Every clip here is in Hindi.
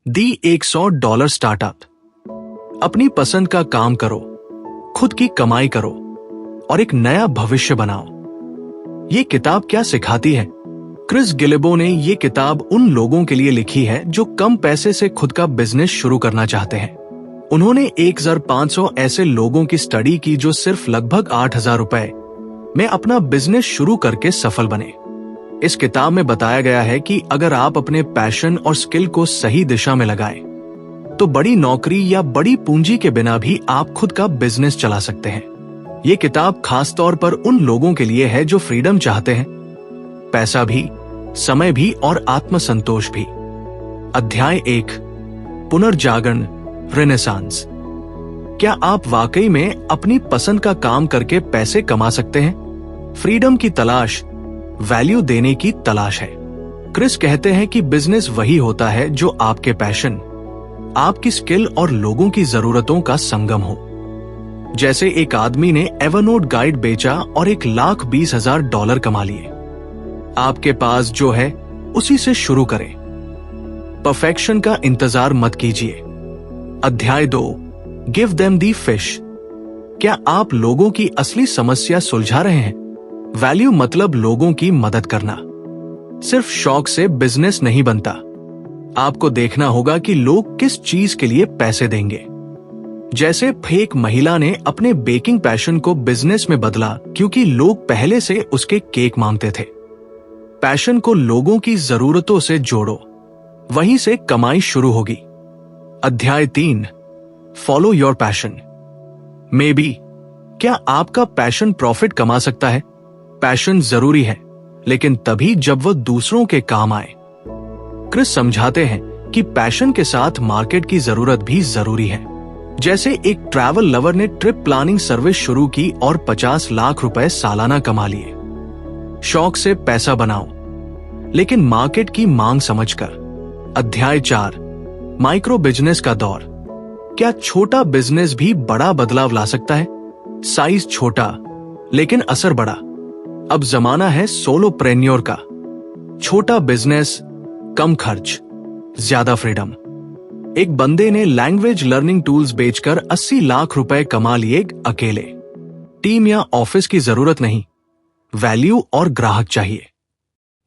दी $100 स्टार्टअप। अपनी पसंद का काम करो, खुद की कमाई करो और एक नया भविष्य बनाओ। ये किताब क्या सिखाती है? क्रिस गिलेबो ने ये किताब उन लोगों के लिए लिखी है जो कम पैसे से खुद का बिजनेस शुरू करना चाहते हैं। उन्होंने 1500 ऐसे लोगों की स्टडी की जो सिर्फ लगभग $8000 में अपना बिजनेस शुरू करके सफल बने। इस किताब में बताया गया है कि अगर आप अपने पैशन और स्किल को सही दिशा में लगाएं, तो बड़ी नौकरी या बड़ी पूंजी के बिना भी आप खुद का बिजनेस चला सकते हैं। ये किताब खास तौर पर उन लोगों के लिए है जो फ्रीडम चाहते हैं, पैसा भी, समय भी और आत्मसंतोष भी। अध्याय 1, पुनर्जागरण, रेनेसांस। क्या आप वाकई में अपनी पसंद का काम करके पैसे कमा सकते हैं? फ्रीडम की तलाश वैल्यू देने की तलाश है। क्रिस कहते हैं कि बिजनेस वही होता है जो आपके पैशन, आपकी स्किल और लोगों की जरूरतों का संगम हो। जैसे एक आदमी ने एवरनोट गाइड बेचा और $1,20,000 कमा लिए। आपके पास जो है उसी से शुरू करें। परफेक्शन का इंतजार मत कीजिए। अध्याय 2, गिव देम दी फिश। क्या आप लोगों की असली समस्या सुलझा रहे हैं? वैल्यू मतलब लोगों की मदद करना। सिर्फ शौक से बिजनेस नहीं बनता। आपको देखना होगा कि लोग किस चीज के लिए पैसे देंगे। जैसे एक महिला ने अपने बेकिंग पैशन को बिजनेस में बदला क्योंकि लोग पहले से उसके केक मांगते थे। पैशन को लोगों की जरूरतों से जोड़ो, वहीं से कमाई शुरू होगी। अध्याय 3, follow your passion. May be, क्या आपका पैशन प्रॉफिट कमा सकता है? पैशन जरूरी है, लेकिन तभी जब वह दूसरों के काम आए। क्रिस समझाते हैं कि पैशन के साथ मार्केट की जरूरत भी जरूरी है। जैसे एक ट्रैवल लवर ने ट्रिप प्लानिंग सर्विस शुरू की और $50 लाख सालाना कमा लिए। शौक से पैसा बनाओ, लेकिन मार्केट की मांग समझकर। अध्याय 4, माइक्रो बिजनेस का दौर। क्या छोटा बिजनेस भी बड़ा बदलाव ला सकता है? साइज छोटा लेकिन असर बड़ा। अब जमाना है सोलोप्रेन्योर का। छोटा बिजनेस, कम खर्च, ज्यादा फ्रीडम। एक बंदे ने लैंग्वेज लर्निंग टूल्स बेचकर $80 लाख कमा लिए अकेले। टीम या ऑफिस की जरूरत नहीं, वैल्यू और ग्राहक चाहिए।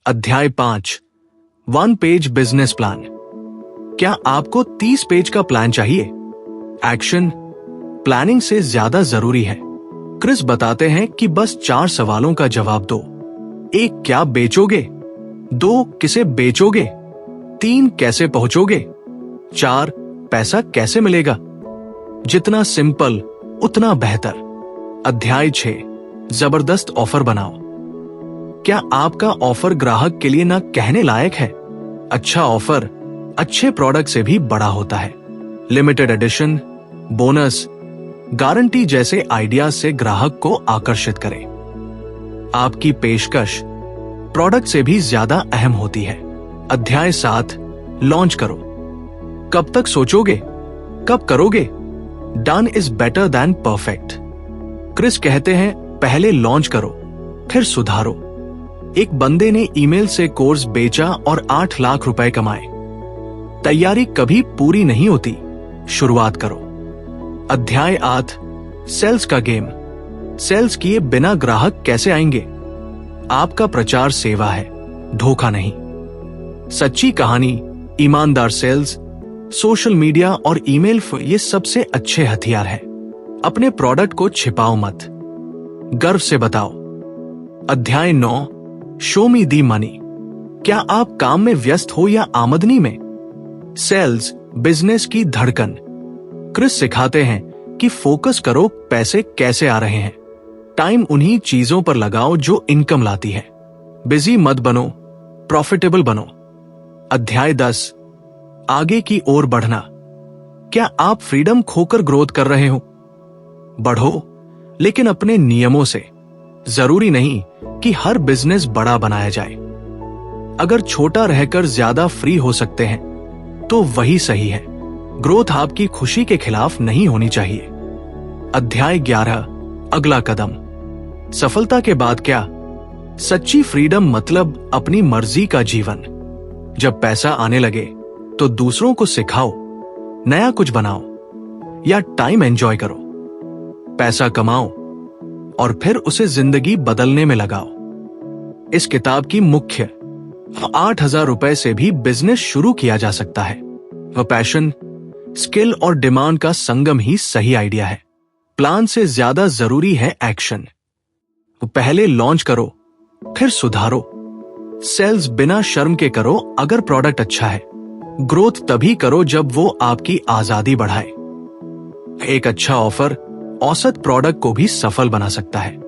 अध्याय 5, 1 पेज बिजनेस प्लान। क्या आपको 30 पेज का प्लान चाहिए? एक्शन प्लानिंग से ज्यादा जरूरी है। क्रिस बताते हैं कि बस 4 सवालों का जवाब दो। 1, क्या बेचोगे? 2, किसे बेचोगे? 3, कैसे पहुंचोगे? 4, पैसा कैसे मिलेगा? जितना सिंपल उतना बेहतर। अध्याय 6, जबरदस्त ऑफर बनाओ। क्या आपका ऑफर ग्राहक के लिए ना कहने लायक है? अच्छा ऑफर अच्छे प्रोडक्ट से भी बड़ा होता है। लिमिटेड एडिशन, बोनस, गारंटी जैसे आइडियाज से ग्राहक को आकर्षित करें। आपकी पेशकश प्रोडक्ट से भी ज्यादा अहम होती है। अध्याय 7, लॉन्च करो। कब तक सोचोगे? कब करोगे? Done is better than perfect. Chris कहते हैं पहले लॉन्च करो, फिर सुधारो। एक बंदे ने ईमेल से कोर्स बेचा और $8 लाख कमाए। तैयारी कभी पूरी नहीं होती, शुरुआत करो। अध्याय 8, सेल्स का गेम। सेल्स किए बिना ग्राहक कैसे आएंगे? आपका प्रचार सेवा है, धोखा नहीं। सच्ची कहानी, ईमानदार सेल्स, सोशल मीडिया और ईमेल ये सबसे अच्छे हथियार हैं। अपने प्रोडक्ट को छिपाओ मत, गर्व से बताओ। अध्याय 9, शो मी दी मनी। क्या आप काम में व्यस्त हो या आमदनी में? सेल्स बिजनेस की धड़कन। क्रिस सिखाते हैं कि फोकस करो पैसे कैसे आ रहे हैं। टाइम उन्हीं चीजों पर लगाओ जो इनकम लाती है। बिजी मत बनो, प्रॉफिटेबल बनो। अध्याय 10, आगे की ओर बढ़ना। क्या आप फ्रीडम खोकर ग्रोथ कर रहे हो? बढ़ो, लेकिन अपने नियमों से। जरूरी नहीं कि हर बिजनेस बड़ा बनाया जाए। अगर छोटा रहकर ज्यादा फ्री हो सकते हैं तो वही सही है। ग्रोथ आपकी खुशी के खिलाफ नहीं होनी चाहिए। अध्याय 11, अगला कदम। सफलता के बाद क्या? सच्ची फ्रीडम मतलब अपनी मर्जी का जीवन। जब पैसा आने लगे तो दूसरों को सिखाओ, नया कुछ बनाओ या टाइम एंजॉय करो। पैसा कमाओ और फिर उसे जिंदगी बदलने में लगाओ। इस किताब की मुख्य 8,000 रुपए से भी बिजनेस शुरू किया जा सकता है। वह पैशन, स्किल और डिमांड का संगम ही सही आइडिया है। प्लान से ज्यादा जरूरी है एक्शन। पहले लॉन्च करो, फिर सुधारो। सेल्स बिना शर्म के करो अगर प्रोडक्ट अच्छा है। ग्रोथ तभी करो जब वो आपकी आजादी बढ़ाए। एक अच्छा ऑफर औसत प्रोडक्ट को भी सफल बना सकता है।